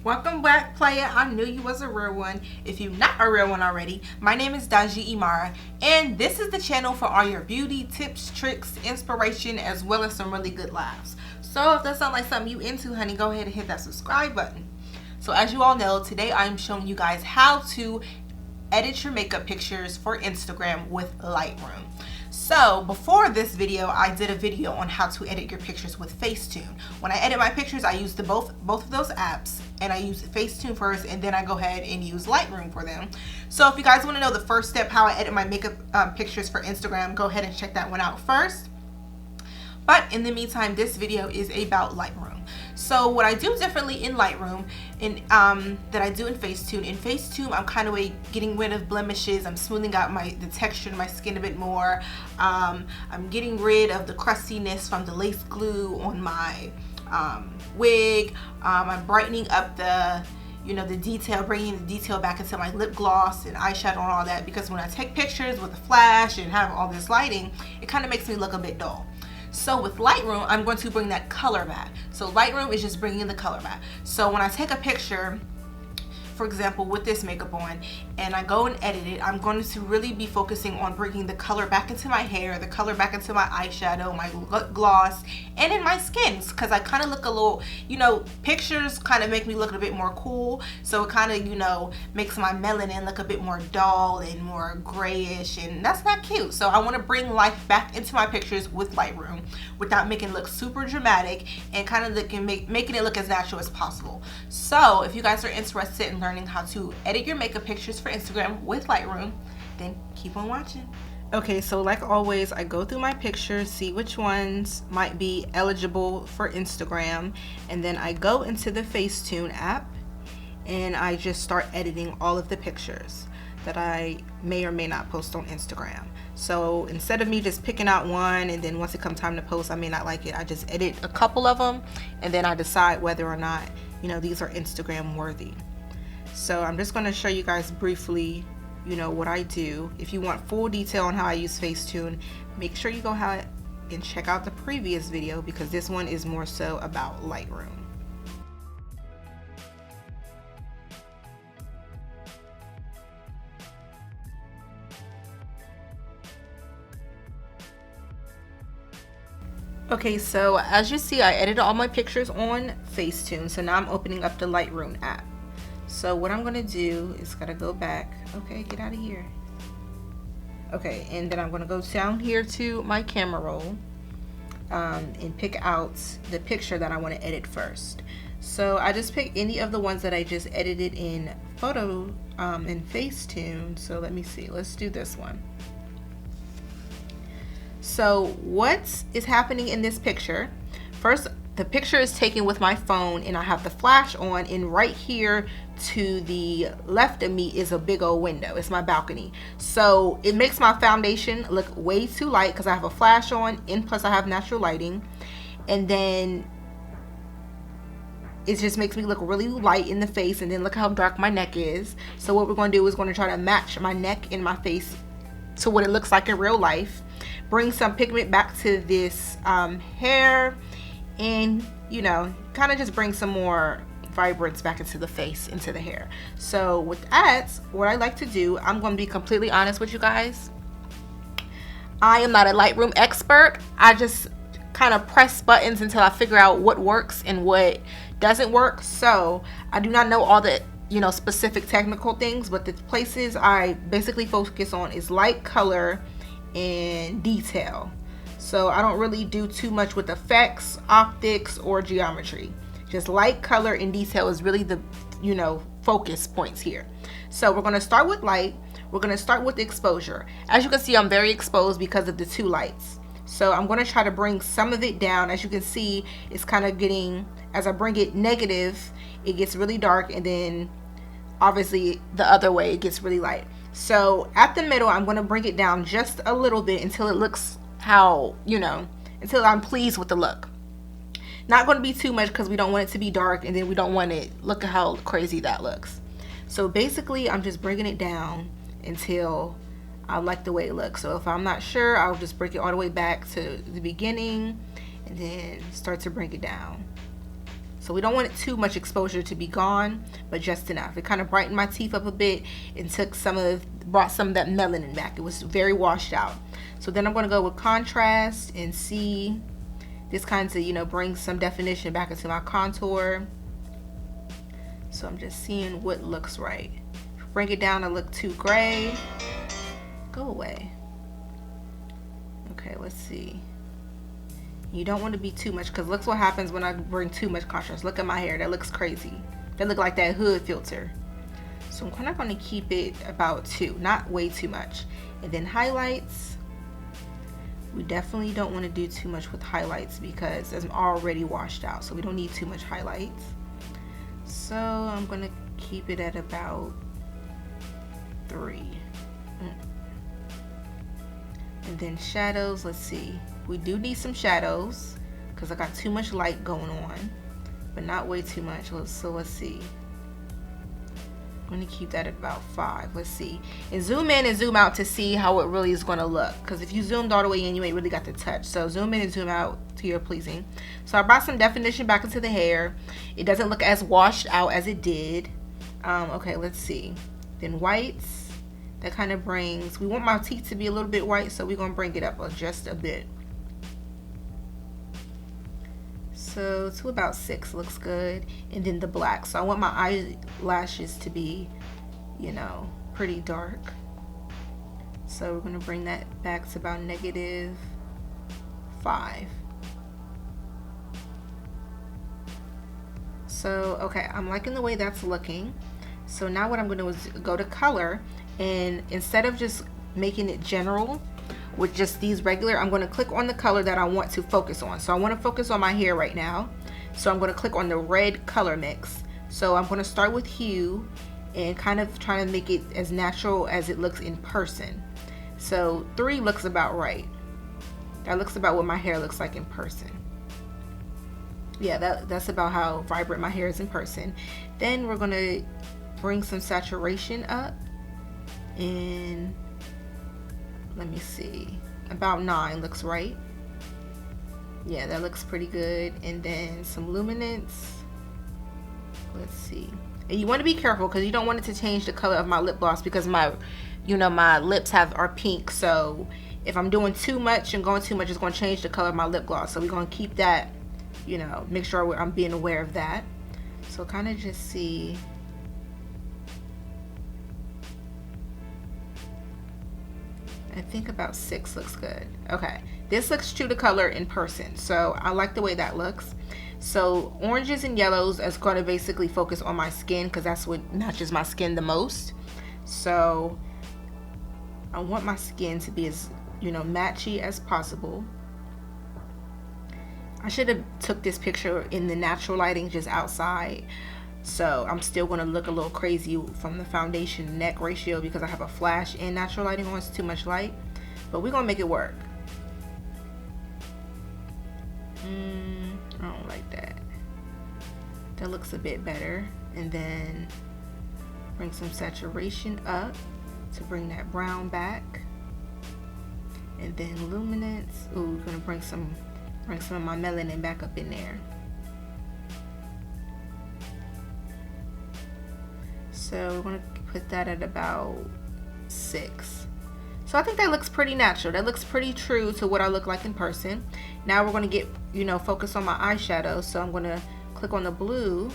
Welcome back, player. I knew you was a real one. If you're not a real one already, my name is Daljiimarax, and this is the channel for all your beauty tips, tricks, inspiration, as well as some really good laughs. So if that sounds like something you into, honey, go ahead and hit that subscribe button. So as you all know, today I'm showing you guys how to edit your makeup pictures for Instagram with Lightroom. So before this video, I did a video on how to edit your pictures with Facetune. When I edit my pictures, I use both of those apps, and I use Facetune first, and then I go ahead and use Lightroom for them. So if you guys want to know the first step, how I edit my makeup pictures for Instagram, go ahead and check that one out first. But in the meantime, this video is about Lightroom. So what I do differently in Lightroom that I do in Facetune. In Facetune, I'm kind of getting rid of blemishes. I'm smoothing out the texture of my skin a bit more. I'm getting rid of the crustiness from the lace glue on my wig. I'm brightening up the detail, bringing the detail back into my lip gloss and eyeshadow and all that, because when I take pictures with a flash and have all this lighting, it kind of makes me look a bit dull. So with Lightroom, I'm going to bring that color back. So Lightroom is just bringing the color back. So when I take a picture, for example, with this makeup on, and I go and edit it, I'm going to really be focusing on bringing the color back into my hair, the color back into my eyeshadow, my lip gloss, and in my skin, because I kind of look a little, pictures kind of make me look a bit more cool. So it kind of, makes my melanin look a bit more dull and more grayish, and that's not cute. So I want to bring life back into my pictures with Lightroom without making it look super dramatic, and kind of making it look as natural as possible. So if you guys are interested in learning how to edit your makeup pictures for Instagram with Lightroom, then keep on watching. Okay, so like always, I go through my pictures, see which ones might be eligible for Instagram, and then I go into the Facetune app and I just start editing all of the pictures that I may or may not post on Instagram. So instead of me just picking out one and then once it comes time to post, I may not like it, I just edit a couple of them and then I decide whether or not these are Instagram worthy. So I'm just going to show you guys briefly what I do. If you want full detail on how I use Facetune, make sure you go ahead and check out the previous video, because this one is more so about Lightroom. Okay, so as you see, I edited all my pictures on Facetune, so now I'm opening up the Lightroom app. So what I'm gonna do is gotta go back. Okay, get out of here. Okay, and then I'm gonna go down here to my camera roll and pick out the picture that I want to edit first. So I just picked any of the ones that I just edited in in Facetune. So let me see, let's do this one. So what is happening in this picture? First, the picture is taken with my phone and I have the flash on, and right here to the left of me is a big old window. It's my balcony. So it makes my foundation look way too light because I have a flash on, and plus I have natural lighting, and then it just makes me look really light in the face, and then look how dark my neck is. So what we're going to do is going to try to match my neck and my face to what it looks like in real life. Bring some pigment back to this hair, and kind of just bring some more vibrance back into the face, into the hair. So with that, what I like to do, I'm going to be completely honest with you guys, I am not a Lightroom expert. I just kind of press buttons until I figure out what works and what doesn't work. So I do not know all the specific technical things, but the places I basically focus on is light, color, and detail. So I don't really do too much with effects, optics, or geometry. Just light, color, and detail is really the focus points here. So we're going to start with light. We're going to start with exposure. As you can see, I'm very exposed because of the two lights. So I'm going to try to bring some of it down. As you can see, it's kind of getting, as I bring it negative, it gets really dark, and then obviously the other way it gets really light. So at the middle, I'm going to bring it down just a little bit until it looks how, until I'm pleased with the look. Not going to be too much because we don't want it to be dark, and then we don't want it, look at how crazy that looks. So basically I'm just bringing it down until I like the way it looks. So if I'm not sure, I'll just bring it all the way back to the beginning and then start to bring it down. So we don't want it too much exposure to be gone, but just enough. It kind of brightened my teeth up a bit and brought some of that melanin back. It was very washed out. So then I'm going to go with contrast and see this kind of, bring some definition back into my contour. So I'm just seeing what looks right. Bring it down to look too gray. Go away. Okay, let's see. You don't want to be too much, because look what happens when I bring too much contrast. Look at my hair. That looks crazy. That look like that hood filter. So I'm kind of going to keep it about 2, not way too much. And then highlights. We definitely don't want to do too much with highlights because it's already washed out. So we don't need too much highlights. So I'm going to keep it at about 3. And then shadows, let's see. We do need some shadows because I got too much light going on, but not way too much. So let's see. I'm going to keep that at about 5. Let's see. And zoom in and zoom out to see how it really is going to look. Because if you zoomed all the way in, you ain't really got the touch. So zoom in and zoom out to your pleasing. So I brought some definition back into the hair. It doesn't look as washed out as it did. Okay, let's see. Then whites. That kind of brings, we want my teeth to be a little bit white, so we're going to bring it up just a bit. So to about 6 looks good. And then the black. So I want my eyelashes to be, pretty dark. So we're going to bring that back to about -5. So, okay, I'm liking the way that's looking. So now what I'm going to do is go to color. And instead of just making it general with just these regular, I'm going to click on the color that I want to focus on. So I want to focus on my hair right now. So I'm going to click on the red color mix. So I'm going to start with hue and kind of trying to make it as natural as it looks in person. So 3 looks about right. That looks about what my hair looks like in person. Yeah, that's about how vibrant my hair is in person. Then we're going to bring some saturation up. And let me see, about 9 looks right. Yeah, that looks pretty good. And then some luminance. Let's see. And you want to be careful because you don't want it to change the color of my lip gloss because my lips are pink. So if I'm doing too much and going too much, it's going to change the color of my lip gloss. So we're going to keep that, make sure I'm being aware of that. So kind of just see. I think about 6 looks good. Okay, this looks true to color in person, so I like the way that looks. So oranges and yellows is going to basically focus on my skin because that's what matches my skin the most. So I want my skin to be as matchy as possible. I should have took this picture in the natural lighting just outside. So I'm still going to look a little crazy from the foundation neck ratio because I have a flash and natural lighting on. It's too much light, but we're going to make it work. I don't like that. That looks a bit better. And then bring some saturation up to bring that brown back. And then luminance. Ooh, we're going to bring some of my melanin back up in there. So we're going to put that at about 6. So I think that looks pretty natural. That looks pretty true to what I look like in person. Now we're going to get, focus on my eyeshadow. So I'm going to click on the blue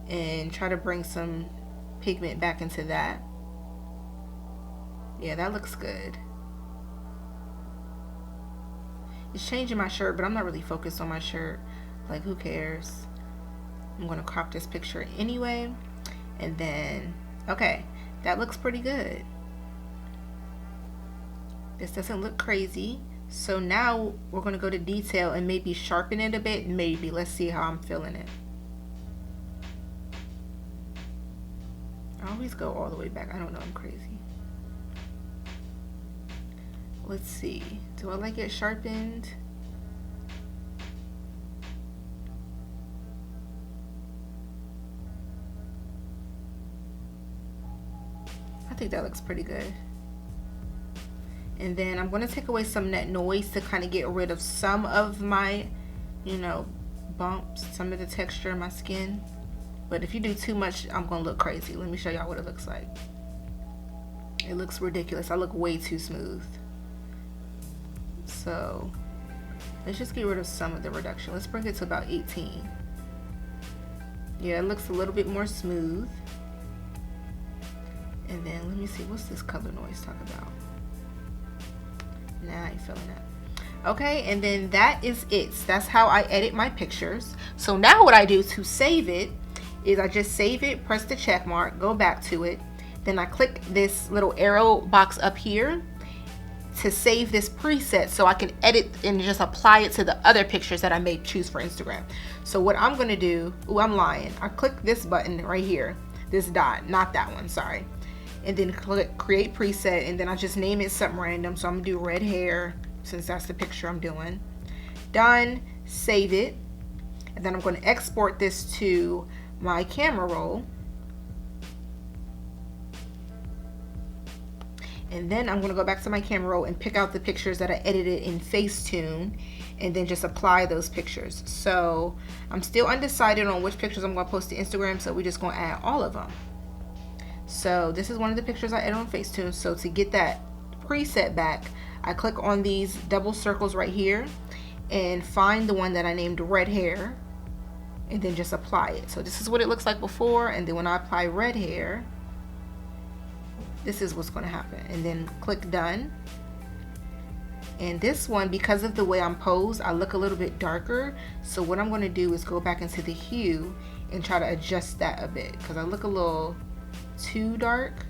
and try to bring some pigment back into that. Yeah, that looks good. It's changing my shirt, but I'm not really focused on my shirt. Like, who cares? I'm going to crop this picture anyway. And then, okay, that looks pretty good. This doesn't look crazy. So now we're going to go to detail and maybe sharpen it a bit. Maybe. Let's see how I'm feeling it. I always go all the way back. I don't know. I'm crazy. Let's see. Do I like it sharpened? I think that looks pretty good. And then I'm going to take away some net noise to kind of get rid of some of my, bumps some of the texture in my skin. But if you do too much, I'm gonna look crazy. Let me show y'all what it looks like. It looks ridiculous. I look way too smooth. So let's just get rid of some of the reduction. Let's bring it to about 18. Yeah, it looks a little bit more smooth. And then let me see, what's this color noise talk about? Nah, I ain't feeling that. Okay, and then that is it. That's how I edit my pictures. So now what I do to save it is I just save it, press the check mark, go back to it. Then I click this little arrow box up here to save this preset so I can edit and just apply it to the other pictures that I may choose for Instagram. So what I'm gonna do, I'm lying. I click this button right here, this dot, not that one, sorry. And then click create preset, and then I just name it something random. So I'm gonna do red hair, since that's the picture I'm doing. Done, save it. And then I'm gonna export this to my camera roll. And then I'm gonna go back to my camera roll and pick out the pictures that I edited in Facetune and then just apply those pictures. So I'm still undecided on which pictures I'm gonna post to Instagram, so we're just gonna add all of them. So this is one of the pictures I edited on Facetune. So to get that preset back, I click on these double circles right here and find the one that I named red hair and then just apply it. So this is what it looks like before, and then when I apply red hair, this is what's going to happen. And then click done. And this one, because of the way I'm posed, I look a little bit darker. So what I'm going to do is go back into the hue and try to adjust that a bit, because I look a little too dark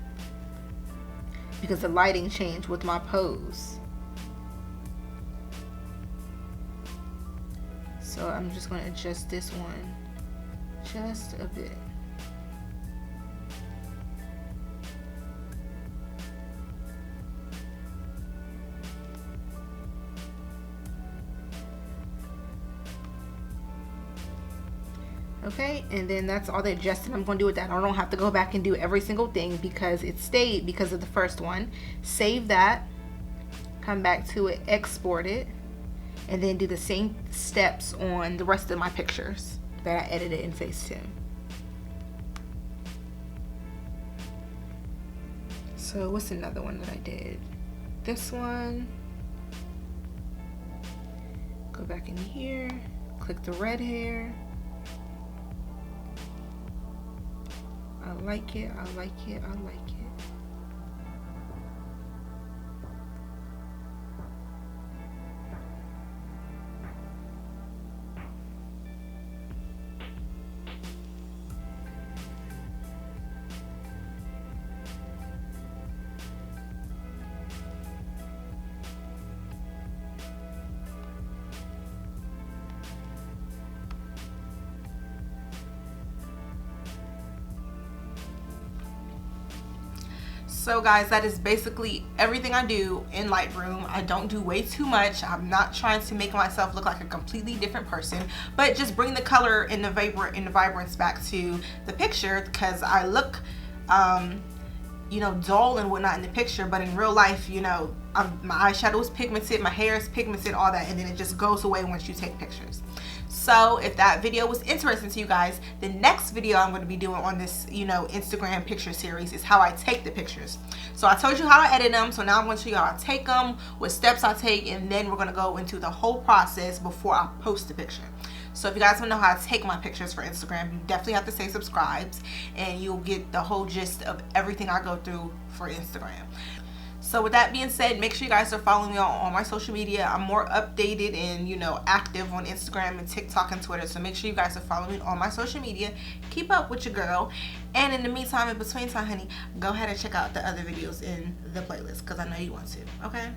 because the lighting changed with my pose. So I'm just going to adjust this one just a bit. Okay, and then that's all the adjusting I'm going to do with that. I don't have to go back and do every single thing because it stayed because of the first one. Save that, come back to it, export it, and then do the same steps on the rest of my pictures that I edited in Facetune. So what's another one that I did? This one. Go back in here, click the red hair. I like it, I like it, I like it. So guys, that is basically everything I do in Lightroom. I don't do way too much. I'm not trying to make myself look like a completely different person, but just bring the color and the vibrance back to the picture, because I look you know, dull and whatnot in the picture, but in real life, you know, my eyeshadow is pigmented, my hair is pigmented, all that, and then it just goes away once you take pictures. So if that video was interesting to you guys, the next video I'm going to be doing on this, you know, Instagram picture series is how I take the pictures. So I told you how I edit them, so now I'm going to show you how I take them, what steps I take, and then we're going to go into the whole process before I post the picture. So if you guys want to know how to take my pictures for Instagram, you definitely have to stay subscribed, and you'll get the whole gist of everything I go through for Instagram. So with that being said, make sure you guys are following me on my social media. I'm more updated and, you know, active on Instagram and TikTok and Twitter. So make sure you guys are following me on my social media. Keep up with your girl. And in the meantime, in between time, honey, go ahead and check out the other videos in the playlist, because I know you want to. Okay?